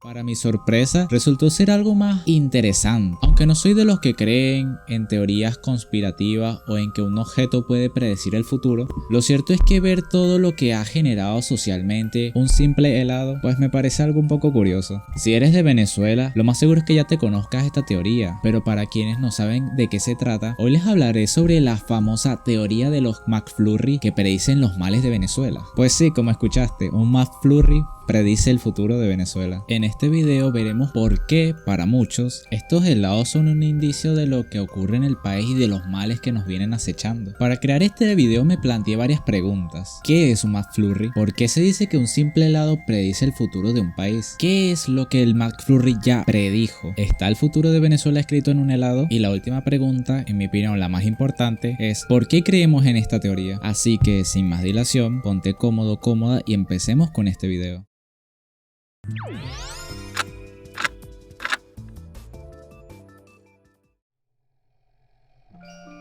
Para mi sorpresa, resultó ser algo más interesante. Aunque no soy de los que creen en teorías conspirativas o en que un objeto puede predecir el futuro, lo cierto es que ver todo lo que ha generado socialmente un simple helado, pues me parece algo un poco curioso. Si eres de Venezuela, lo más seguro es que ya te conozcas esta teoría, pero para quienes no saben de qué se trata, hoy les hablaré sobre la famosa teoría de los McFlurry que predicen los males de Venezuela. Pues sí, como escuchaste, un McFlurry predice el futuro de Venezuela. En este video veremos por qué, para muchos, estos helados son un indicio de lo que ocurre en el país y de los males que nos vienen acechando. Para crear este video me planteé varias preguntas. ¿Qué es un McFlurry? ¿Por qué se dice que un simple helado predice el futuro de un país? ¿Qué es lo que el McFlurry ya predijo? ¿Está el futuro de Venezuela escrito en un helado? Y la última pregunta, en mi opinión la más importante, es ¿por qué creemos en esta teoría? Así que sin más dilación, ponte cómodo, cómoda y empecemos con este video.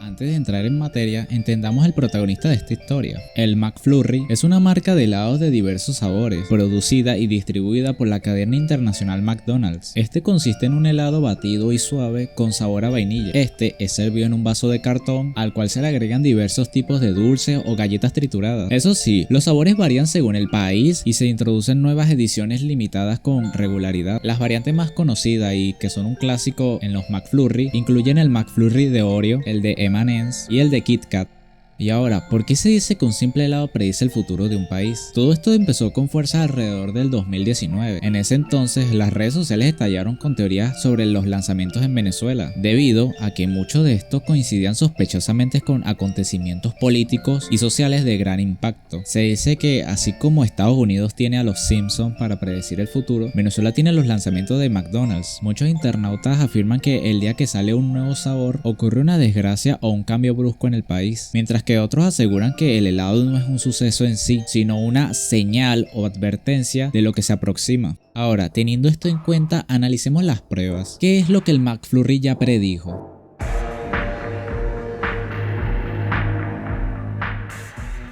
Antes de entrar en materia, entendamos el protagonista de esta historia. El McFlurry es una marca de helados de diversos sabores, producida y distribuida por la cadena internacional McDonald's. Este consiste en un helado batido y suave con sabor a vainilla. Este es servido en un vaso de cartón al cual se le agregan diversos tipos de dulces o galletas trituradas. Eso sí, los sabores varían según el país y se introducen nuevas ediciones limitadas con regularidad. Las variantes más conocidas y que son un clásico en los McFlurry incluyen el McFlurry de Oreo, el de M&M's y el de Kit Kat. Y ahora, ¿por qué se dice que un simple helado predice el futuro de un país? Todo esto empezó con fuerza alrededor del 2019. En ese entonces, las redes sociales estallaron con teorías sobre los lanzamientos en Venezuela, debido a que muchos de estos coincidían sospechosamente con acontecimientos políticos y sociales de gran impacto. Se dice que, así como Estados Unidos tiene a los Simpsons para predecir el futuro, Venezuela tiene los lanzamientos de McDonald's. Muchos internautas afirman que el día que sale un nuevo sabor, ocurre una desgracia o un cambio brusco en el país, mientras que otros aseguran que el helado no es un suceso en sí, sino una señal o advertencia de lo que se aproxima. Ahora, teniendo esto en cuenta, analicemos las pruebas. ¿Qué es lo que el McFlurry ya predijo?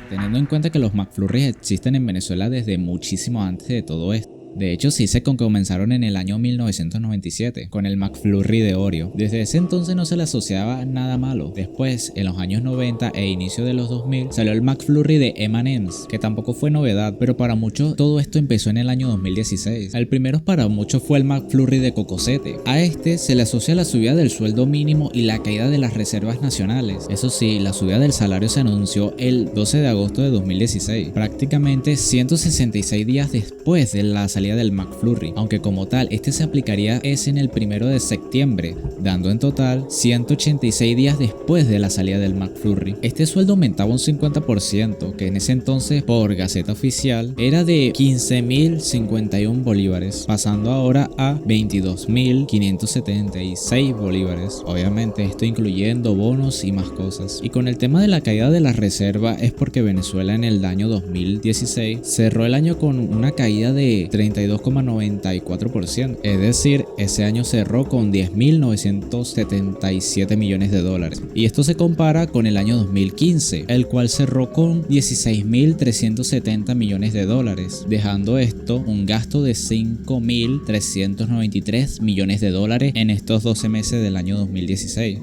Teniendo en cuenta que los McFlurries existen en Venezuela desde muchísimo antes de todo esto. De hecho, sí se comenzaron en el año 1997 con el McFlurry de Oreo. Desde ese entonces no se le asociaba nada malo. Después, en los años 90 e inicio de los 2000, salió el McFlurry de M&M's, que tampoco fue novedad, pero para muchos todo esto empezó en el año 2016. El primero para muchos fue el McFlurry de Cocosete. A este se le asocia la subida del sueldo mínimo y la caída de las reservas nacionales. Eso sí, la subida del salario se anunció el 12 de agosto de 2016, prácticamente 166 días después de la salida del McFlurry, aunque como tal este se aplicaría en el 1 de septiembre, dando en total 186 días después de la salida del McFlurry. Este sueldo aumentaba un 50%, que en ese entonces por Gaceta Oficial era de 15.051 bolívares, pasando ahora a 22.576 bolívares. Obviamente esto incluyendo bonos y más cosas. Y con el tema de la caída de la reserva es porque Venezuela en el año 2016 cerró el año con una caída de 32,94%, es decir, ese año cerró con 10.977 millones de dólares. Y esto se compara con el año 2015, el cual cerró con 16.370 millones de dólares, dejando esto un gasto de 5.393 millones de dólares en estos 12 meses del año 2016.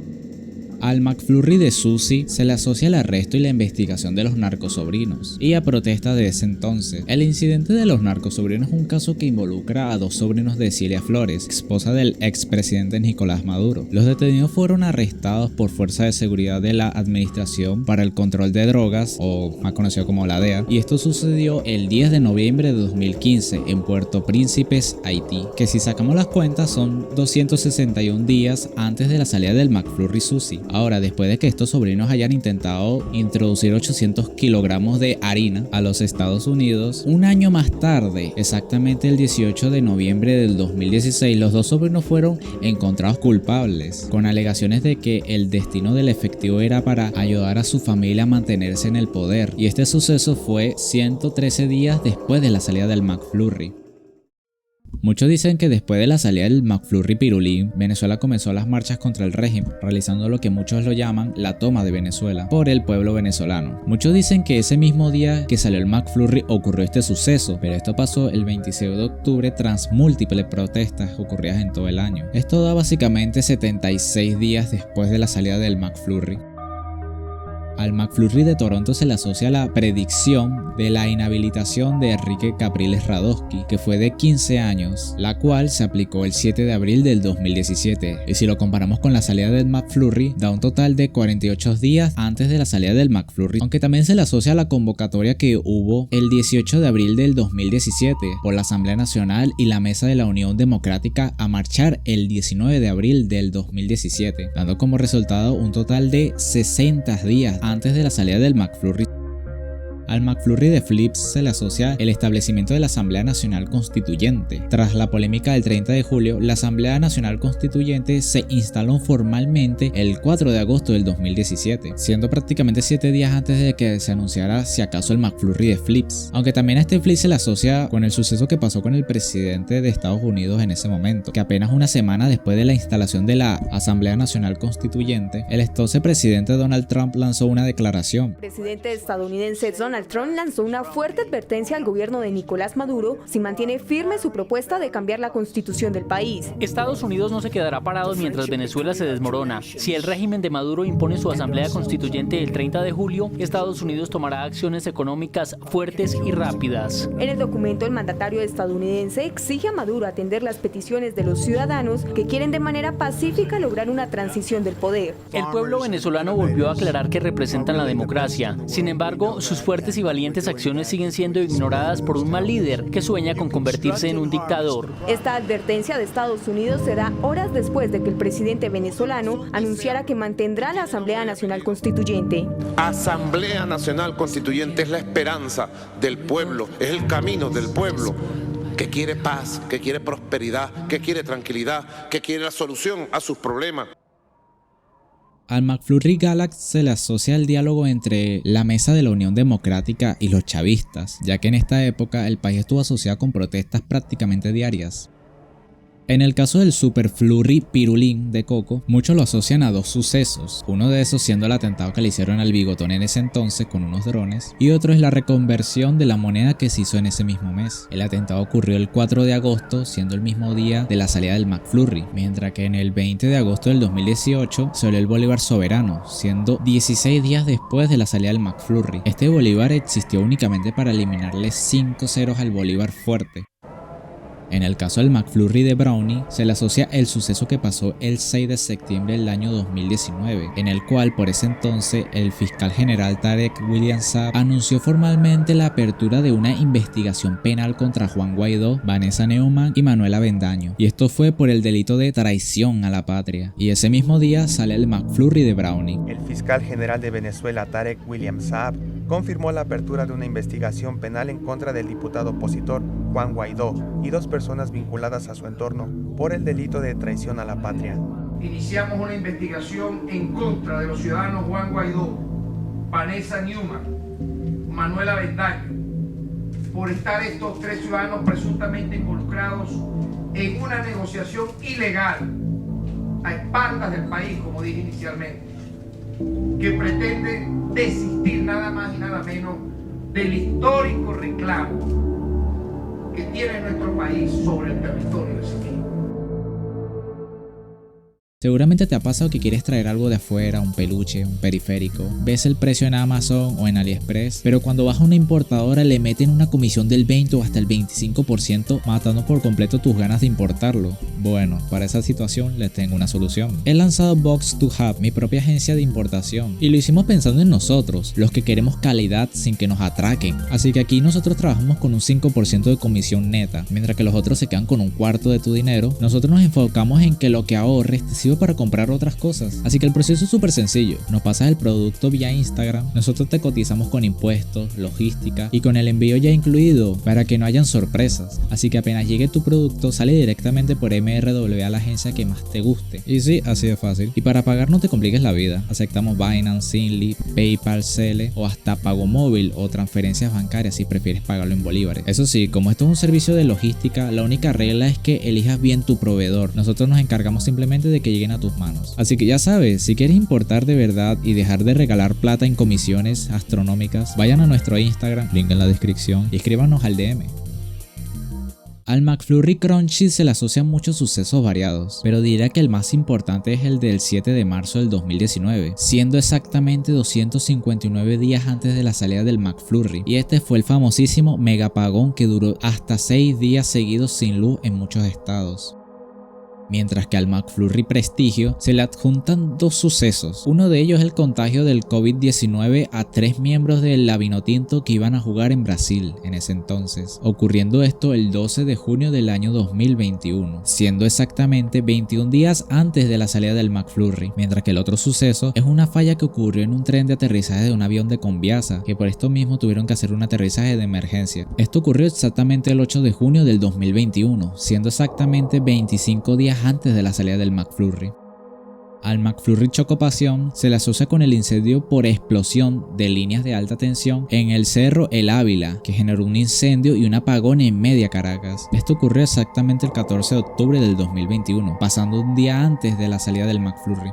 Al McFlurry de Susi se le asocia el arresto y la investigación de los narcosobrinos y a protestas de ese entonces. El incidente de los narcosobrinos es un caso que involucra a dos sobrinos de Cilia Flores, esposa del expresidente Nicolás Maduro. Los detenidos fueron arrestados por Fuerza de Seguridad de la Administración para el Control de Drogas, o más conocido como la DEA, y esto sucedió el 10 de noviembre de 2015 en Puerto Príncipes, Haití, que si sacamos las cuentas son 261 días antes de la salida del McFlurry Susi. Ahora, después de que estos sobrinos hayan intentado introducir 800 kilogramos de harina a los Estados Unidos, un año más tarde, exactamente el 18 de noviembre del 2016, los dos sobrinos fueron encontrados culpables, con alegaciones de que el destino del efectivo era para ayudar a su familia a mantenerse en el poder, y este suceso fue 113 días después de la salida del McFlurry. Muchos dicen que después de la salida del McFlurry Pirulín, Venezuela comenzó las marchas contra el régimen, realizando lo que muchos lo llaman la toma de Venezuela por el pueblo venezolano. Muchos dicen que ese mismo día que salió el McFlurry ocurrió este suceso, pero esto pasó el 26 de octubre tras múltiples protestas ocurridas en todo el año. Esto da básicamente 76 días después de la salida del McFlurry. Al McFlurry de Toronto se le asocia la predicción de la inhabilitación de Enrique Capriles Radosky, que fue de 15 años, la cual se aplicó el 7 de abril del 2017. Y si lo comparamos con la salida del McFlurry, da un total de 48 días antes de la salida del McFlurry, aunque también se le asocia a la convocatoria que hubo el 18 de abril del 2017 por la Asamblea Nacional y la Mesa de la Unión Democrática a marchar el 19 de abril del 2017, dando como resultado un total de 60 días antes de la salida del McFlurry. Al McFlurry de Flips se le asocia el establecimiento de la Asamblea Nacional Constituyente. Tras la polémica del 30 de julio, la Asamblea Nacional Constituyente se instaló formalmente el 4 de agosto del 2017, siendo prácticamente 7 días antes de que se anunciara si acaso el McFlurry de Flips. Aunque también a este flip se le asocia con el suceso que pasó con el presidente de Estados Unidos en ese momento, que apenas una semana después de la instalación de la Asamblea Nacional Constituyente, el entonces presidente Donald Trump lanzó una declaración. El presidente estadounidense Donald Trump lanzó una fuerte advertencia al gobierno de Nicolás Maduro si mantiene firme su propuesta de cambiar la constitución del país. Estados Unidos no se quedará parado mientras Venezuela se desmorona. Si el régimen de Maduro impone su asamblea constituyente el 30 de julio, Estados Unidos tomará acciones económicas fuertes y rápidas. En el documento, el mandatario estadounidense exige a Maduro atender las peticiones de los ciudadanos que quieren de manera pacífica lograr una transición del poder. El pueblo venezolano volvió a aclarar que representan la democracia. Sin embargo, sus fuertes y valientes acciones siguen siendo ignoradas por un mal líder que sueña con convertirse en un dictador. Esta advertencia de Estados Unidos se da horas después de que el presidente venezolano anunciara que mantendrá la Asamblea Nacional Constituyente. Asamblea Nacional Constituyente es la esperanza del pueblo, es el camino del pueblo que quiere paz, que quiere prosperidad, que quiere tranquilidad, que quiere la solución a sus problemas. Al McFlurry Galaxy se le asocia el diálogo entre la Mesa de la Unión Democrática y los chavistas, ya que en esta época el país estuvo asociado con protestas prácticamente diarias. En el caso del Super Flurry Pirulín de Coco, muchos lo asocian a dos sucesos, uno de esos siendo el atentado que le hicieron al Bigotón en ese entonces con unos drones, y otro es la reconversión de la moneda que se hizo en ese mismo mes. El atentado ocurrió el 4 de agosto, siendo el mismo día de la salida del McFlurry, mientras que en el 20 de agosto del 2018 salió el Bolívar soberano, siendo 16 días después de la salida del McFlurry. Este Bolívar existió únicamente para eliminarle 5 ceros al Bolívar fuerte. En el caso del McFlurry de Brownie, se le asocia el suceso que pasó el 6 de septiembre del año 2019, en el cual por ese entonces el fiscal general Tarek William Saab anunció formalmente la apertura de una investigación penal contra Juan Guaidó, Vanessa Neumann y Manuel Avendaño, y esto fue por el delito de traición a la patria. Y ese mismo día sale el McFlurry de Brownie. El fiscal general de Venezuela, Tarek William Saab, confirmó la apertura de una investigación penal en contra del diputado opositor Juan Guaidó y dos personas vinculadas a su entorno por el delito de traición a la patria. Iniciamos una investigación en contra de los ciudadanos Juan Guaidó, Vanessa Neumann, Manuel Avendaño, por estar estos tres ciudadanos presuntamente involucrados en una negociación ilegal a espaldas del país, como dije inicialmente, que pretende desistir nada más y nada menos del histórico reclamo que tiene nuestro país sobre el territorio de Siquijor. Seguramente te ha pasado que quieres traer algo de afuera, un peluche, un periférico, ves el precio en Amazon o en AliExpress, pero cuando vas a una importadora le meten una comisión del 20 o hasta el 25%, matando por completo tus ganas de importarlo. Bueno, para esa situación les tengo una solución. He lanzado Box2Hub, mi propia agencia de importación, y lo hicimos pensando en nosotros, los que queremos calidad sin que nos atraquen. Así que aquí nosotros trabajamos con un 5% de comisión neta, mientras que los otros se quedan con un cuarto de tu dinero. Nosotros nos enfocamos en que lo que ahorres te recibo para comprar otras cosas. Así que el proceso es súper sencillo. Nos pasas el producto vía Instagram, nosotros te cotizamos con impuestos, logística y con el envío ya incluido para que no hayan sorpresas. Así que apenas llegue tu producto sale directamente por MRW a la agencia que más te guste. Y sí, así de fácil. Y para pagar no te compliques la vida. Aceptamos Binance, Zinli, PayPal, Zelle o hasta pago móvil o transferencias bancarias si prefieres pagarlo en bolívares. Eso sí, como esto es un servicio de logística, la única regla es que elijas bien tu proveedor. Nosotros nos encargamos simplemente de que lleguen a tus manos. Así que ya sabes, si quieres importar de verdad y dejar de regalar plata en comisiones astronómicas, vayan a nuestro Instagram, link en la descripción, y escríbanos al DM. Al McFlurry Crunchy se le asocian muchos sucesos variados, pero diría que el más importante es el del 7 de marzo del 2019, siendo exactamente 259 días antes de la salida del McFlurry, y este fue el famosísimo megapagón que duró hasta 6 días seguidos sin luz en muchos estados. Mientras que al McFlurry Prestigio se le adjuntan dos sucesos. Uno de ellos es el contagio del COVID-19 a 3 miembros del Vinotinto que iban a jugar en Brasil en ese entonces, ocurriendo esto el 12 de junio del año 2021, siendo exactamente 21 días antes de la salida del McFlurry, mientras que el otro suceso es una falla que ocurrió en un tren de aterrizaje de un avión de Conviasa, que por esto mismo tuvieron que hacer un aterrizaje de emergencia. Esto ocurrió exactamente el 8 de junio del 2021, siendo exactamente 25 días antes de la salida del McFlurry. Al McFlurry Chocopasión se le asocia con el incendio por explosión de líneas de alta tensión en el cerro El Ávila, que generó un incendio y un apagón en media Caracas. Esto ocurrió exactamente el 14 de octubre del 2021, pasando un día antes de la salida del McFlurry.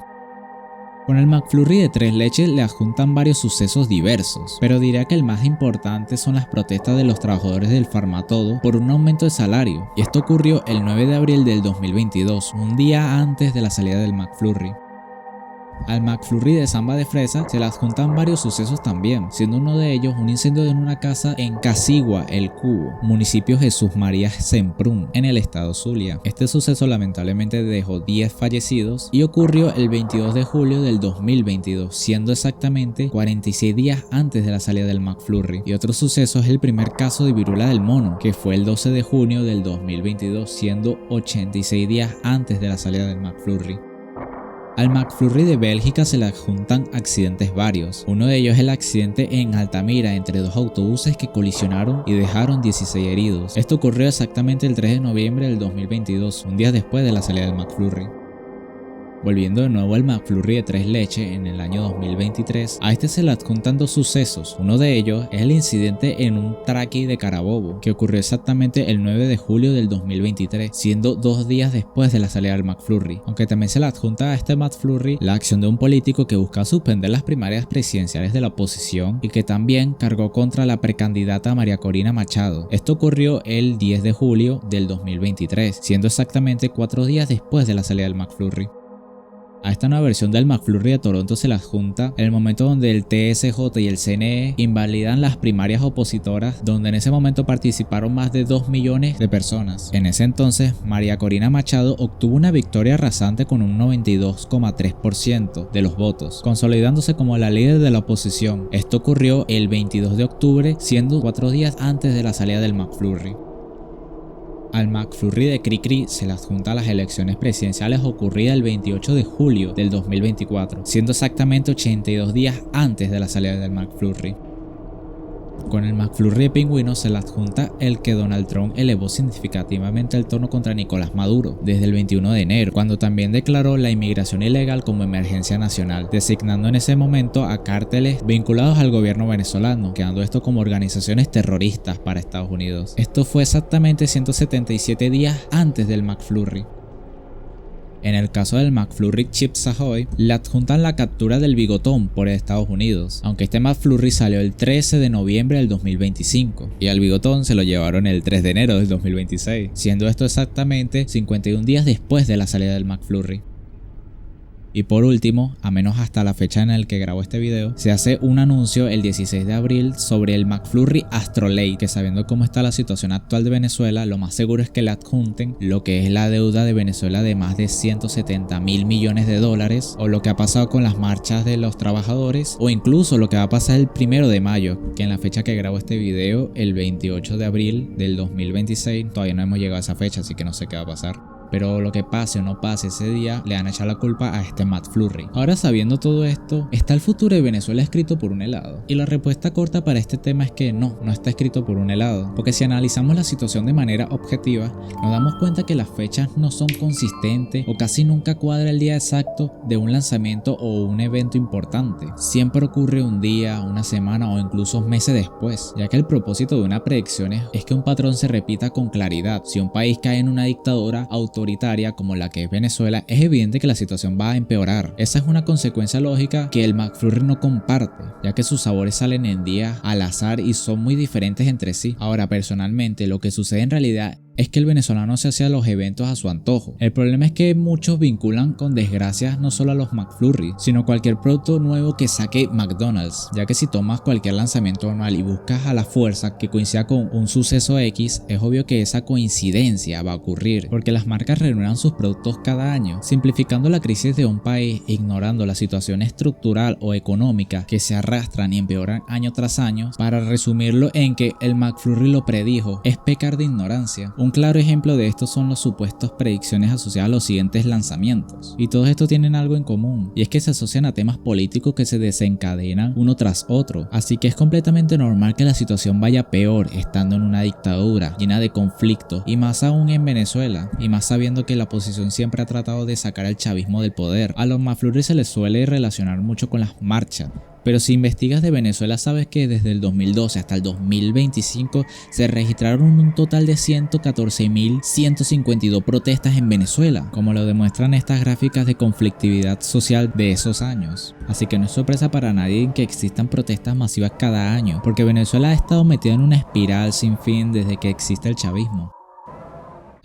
Con el McFlurry de 3 leches le adjuntan varios sucesos diversos, pero diría que el más importante son las protestas de los trabajadores del Farmatodo por un aumento de salario, y esto ocurrió el 9 de abril del 2022, un día antes de la salida del McFlurry. Al McFlurry de Samba de Fresa se le adjuntan varios sucesos también, siendo uno de ellos un incendio en una casa en Casigua, El Cubo, municipio Jesús María Semprún, en el estado Zulia. Este suceso lamentablemente dejó 10 fallecidos y ocurrió el 22 de julio del 2022, siendo exactamente 46 días antes de la salida del McFlurry. Y otro suceso es el primer caso de viruela del mono, que fue el 12 de junio del 2022, siendo 86 días antes de la salida del McFlurry. Al McFlurry de Bélgica se le adjuntan accidentes varios. Uno de ellos es el accidente en Altamira entre 2 autobuses que colisionaron y dejaron 16 heridos. Esto ocurrió exactamente el 3 de noviembre del 2022, un día después de la salida del McFlurry. Volviendo de nuevo al McFlurry de 3 leches en el año 2023, a este se le adjuntan 2 sucesos. Uno de ellos es el incidente en un traqui de Carabobo, que ocurrió exactamente el 9 de julio del 2023, siendo 2 días después de la salida del McFlurry. Aunque también se le adjunta a este McFlurry la acción de un político que busca suspender las primarias presidenciales de la oposición y que también cargó contra la precandidata María Corina Machado. Esto ocurrió el 10 de julio del 2023, siendo exactamente 4 días después de la salida del McFlurry. A esta nueva versión del McFlurry de Toronto se le adjunta el momento donde el TSJ y el CNE invalidan las primarias opositoras, donde en ese momento participaron más de 2 millones de personas. En ese entonces, María Corina Machado obtuvo una victoria arrasante con un 92,3% de los votos, consolidándose como la líder de la oposición. Esto ocurrió el 22 de octubre, siendo 4 días antes de la salida del McFlurry. Al McFlurry de Cricri se le adjunta las elecciones presidenciales ocurridas el 28 de julio del 2024, siendo exactamente 82 días antes de la salida del McFlurry. Con el McFlurry de Pingüino se le adjunta el que Donald Trump elevó significativamente el tono contra Nicolás Maduro desde el 21 de enero, cuando también declaró la inmigración ilegal como emergencia nacional, designando en ese momento a cárteles vinculados al gobierno venezolano, quedando esto como organizaciones terroristas para Estados Unidos. Esto fue exactamente 177 días antes del McFlurry. En el caso del McFlurry Chips Ahoy, le adjuntan la captura del Bigotón por Estados Unidos, aunque este McFlurry salió el 13 de noviembre del 2025 y al Bigotón se lo llevaron el 3 de enero del 2026, siendo esto exactamente 51 días después de la salida del McFlurry. Y por último, a menos hasta la fecha en la que grabo este video, se hace un anuncio el 16 de abril sobre el McFlurry Astrolate, que sabiendo cómo está la situación actual de Venezuela, lo más seguro es que le adjunten lo que es la deuda de Venezuela de más de 170.000 millones de dólares, o lo que ha pasado con las marchas de los trabajadores, o incluso lo que va a pasar el 1 de mayo, que en la fecha que grabo este video, el 28 de abril del 2026, todavía no hemos llegado a esa fecha, así que no sé qué va a pasar. pero lo que pase o no pase ese día le van a echar la culpa a este McFlurry. Ahora, sabiendo todo esto, ¿está el futuro de Venezuela escrito por un helado? Y la respuesta corta para este tema es que no está escrito por un helado, porque si analizamos la situación de manera objetiva, nos damos cuenta que las fechas no son consistentes o casi nunca cuadra el día exacto de un lanzamiento o un evento importante. Siempre ocurre un día, una semana o incluso meses después, ya que el propósito de una predicción es que un patrón se repita con claridad. Si un país cae en una dictadura autoritaria como la que es Venezuela, es evidente que la situación va a empeorar. Esa es una consecuencia lógica que el McFlurry no comparte, ya que sus sabores salen en días al azar y son muy diferentes entre sí. Ahora, personalmente, lo que sucede en realidad es que el venezolano se hace a los eventos a su antojo. El problema es que muchos vinculan con desgracias no solo a los McFlurry, sino cualquier producto nuevo que saque McDonald's, ya que si tomas cualquier lanzamiento anual y buscas a la fuerza que coincida con un suceso X, es obvio que esa coincidencia va a ocurrir, porque las marcas renuevan sus productos cada año, simplificando la crisis de un país, ignorando la situación estructural o económica que se arrastran y empeoran año tras año. Para resumirlo en que el McFlurry lo predijo, es pecar de ignorancia. Un claro ejemplo de esto son las supuestas predicciones asociadas a los siguientes lanzamientos. Y todos estos tienen algo en común, y es que se asocian a temas políticos que se desencadenan uno tras otro. Así que es completamente normal que la situación vaya peor estando en una dictadura llena de conflictos, y más aún en Venezuela, y más sabiendo que la oposición siempre ha tratado de sacar al chavismo del poder. A los McFlurry se les suele relacionar mucho con las marchas. Pero si investigas de Venezuela sabes que desde el 2012 hasta el 2025 se registraron un total de 114.152 protestas en Venezuela, como lo demuestran estas gráficas de conflictividad social de esos años. Así que no es sorpresa para nadie que existan protestas masivas cada año, porque Venezuela ha estado metida en una espiral sin fin desde que existe el chavismo.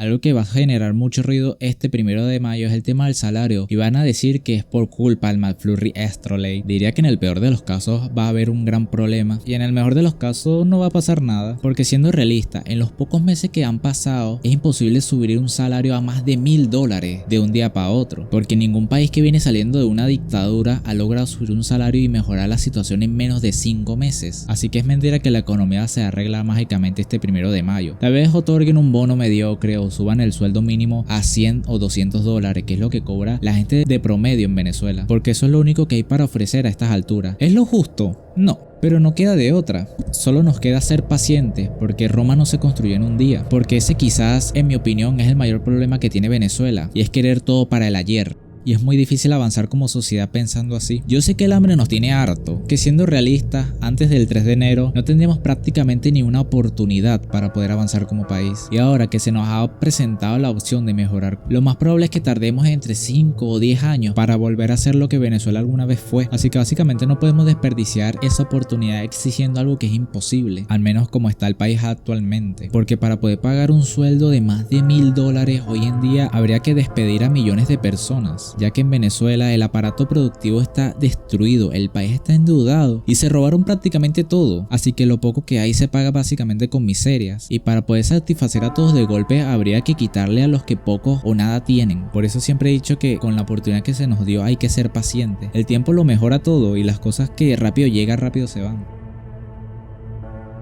Algo que va a generar mucho ruido este 1 de mayo es el tema del salario, y van a decir que es por culpa del McFlurry Estroley. Diría que en el peor de los casos va a haber un gran problema, y en el mejor de los casos no va a pasar nada, porque siendo realista, en los pocos meses que han pasado es imposible subir un salario a más de $1.000 de un día para otro, porque ningún país que viene saliendo de una dictadura ha logrado subir un salario y mejorar la situación en menos de 5 meses. Así que es mentira que la economía se arregla mágicamente este 1 de mayo. Tal vez otorguen un bono mediocre o suban el sueldo mínimo a $100 o $200, que es lo que cobra la gente de promedio en Venezuela, porque eso es lo único que hay para ofrecer a estas alturas. ¿Es lo justo? No. Pero no queda de otra, solo nos queda ser pacientes, porque Roma no se construyó en un día, porque ese quizás, en mi opinión, es el mayor problema que tiene Venezuela, y es querer todo para el ayer. Y es muy difícil avanzar como sociedad pensando así. Yo sé que el hambre nos tiene harto, que siendo realistas, antes del 3 de enero no tendríamos prácticamente ni una oportunidad para poder avanzar como país. Y ahora que se nos ha presentado la opción de mejorar, lo más probable es que tardemos entre 5 o 10 años para volver a ser lo que Venezuela alguna vez fue. Así que básicamente no podemos desperdiciar esa oportunidad exigiendo algo que es imposible, al menos como está el país actualmente. Porque para poder pagar un sueldo de más de $1.000 hoy en día habría que despedir a millones de personas, ya que en Venezuela el aparato productivo está destruido, el país está endeudado y se robaron prácticamente todo, así que lo poco que hay se paga básicamente con miserias, y para poder satisfacer a todos de golpe habría que quitarle a los que pocos o nada tienen. Por eso siempre he dicho que con la oportunidad que se nos dio hay que ser pacientes. El tiempo lo mejora todo y las cosas que rápido llegan rápido se van.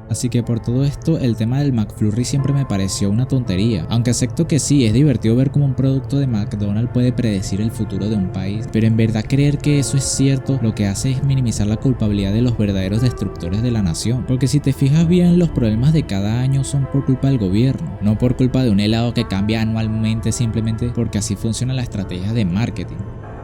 Así que por todo esto, el tema del McFlurry siempre me pareció una tontería, aunque acepto que sí, es divertido ver cómo un producto de McDonald's puede predecir el futuro de un país, pero en verdad creer que eso es cierto lo que hace es minimizar la culpabilidad de los verdaderos destructores de la nación, porque si te fijas bien, los problemas de cada año son por culpa del gobierno, no por culpa de un helado que cambia anualmente simplemente porque así funciona la estrategia de marketing.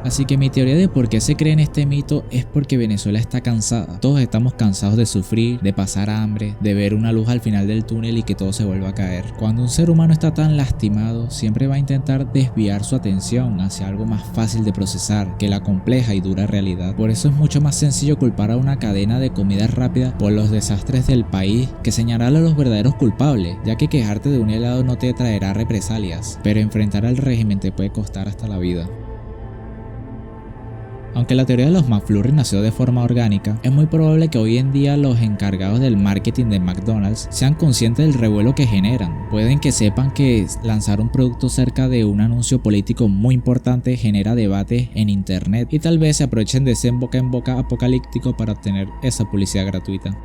Así que mi teoría de por qué se cree en este mito es porque Venezuela está cansada. Todos estamos cansados de sufrir, de pasar hambre, de ver una luz al final del túnel y que todo se vuelva a caer. Cuando un ser humano está tan lastimado, siempre va a intentar desviar su atención hacia algo más fácil de procesar que la compleja y dura realidad. Por eso es mucho más sencillo culpar a una cadena de comida rápida por los desastres del país que señalar a los verdaderos culpables, ya que quejarte de un helado no te traerá represalias, pero enfrentar al régimen te puede costar hasta la vida. Aunque la teoría de los McFlurry nació de forma orgánica, es muy probable que hoy en día los encargados del marketing de McDonald's sean conscientes del revuelo que generan. Pueden que sepan que lanzar un producto cerca de un anuncio político muy importante genera debate en internet, y tal vez se aprovechen de ese boca en boca apocalíptico para obtener esa publicidad gratuita.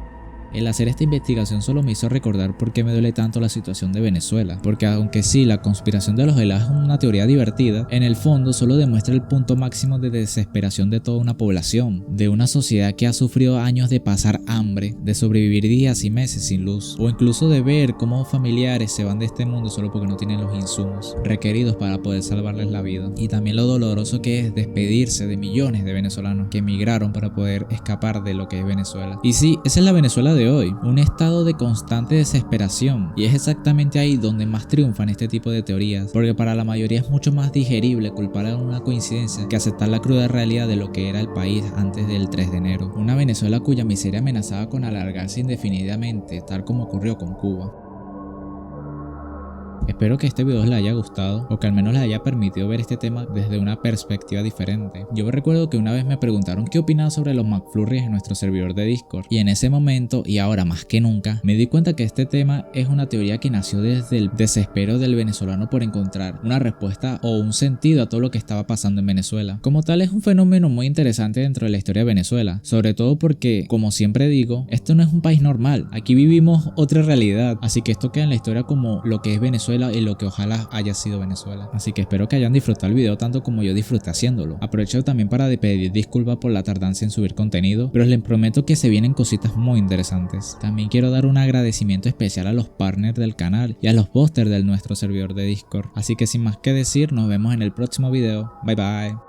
El hacer esta investigación solo me hizo recordar por qué me duele tanto la situación de Venezuela, porque aunque sí, la conspiración de los helados es una teoría divertida, en el fondo solo demuestra el punto máximo de desesperación de toda una población, de una sociedad que ha sufrido años de pasar hambre, de sobrevivir días y meses sin luz, o incluso de ver cómo familiares se van de este mundo solo porque no tienen los insumos requeridos para poder salvarles la vida, y también lo doloroso que es despedirse de millones de venezolanos que emigraron para poder escapar de lo que es Venezuela. Y sí, esa es la Venezuela de hoy, un estado de constante desesperación, y es exactamente ahí donde más triunfan este tipo de teorías, porque para la mayoría es mucho más digerible culpar a una coincidencia que aceptar la cruda realidad de lo que era el país antes del 3 de enero, una Venezuela cuya miseria amenazaba con alargarse indefinidamente, tal como ocurrió con Cuba. Espero que este video les haya gustado o que al menos les haya permitido ver este tema desde una perspectiva diferente. Yo recuerdo que una vez me preguntaron qué opinaba sobre los McFlurries en nuestro servidor de Discord, y en ese momento, y ahora más que nunca, me di cuenta que este tema es una teoría que nació desde el desespero del venezolano por encontrar una respuesta o un sentido a todo lo que estaba pasando en Venezuela. Como tal, es un fenómeno muy interesante dentro de la historia de Venezuela, sobre todo porque, como siempre digo, esto no es un país normal, aquí vivimos otra realidad, así que esto queda en la historia como lo que es Venezuela y lo que ojalá haya sido Venezuela. Así que espero que hayan disfrutado el video tanto como yo disfruté haciéndolo. Aprovecho también para pedir disculpas por la tardanza en subir contenido, pero les prometo que se vienen cositas muy interesantes. También quiero dar un agradecimiento especial a los partners del canal y a los posters de nuestro servidor de Discord. Así que sin más que decir, nos vemos en el próximo video. Bye bye.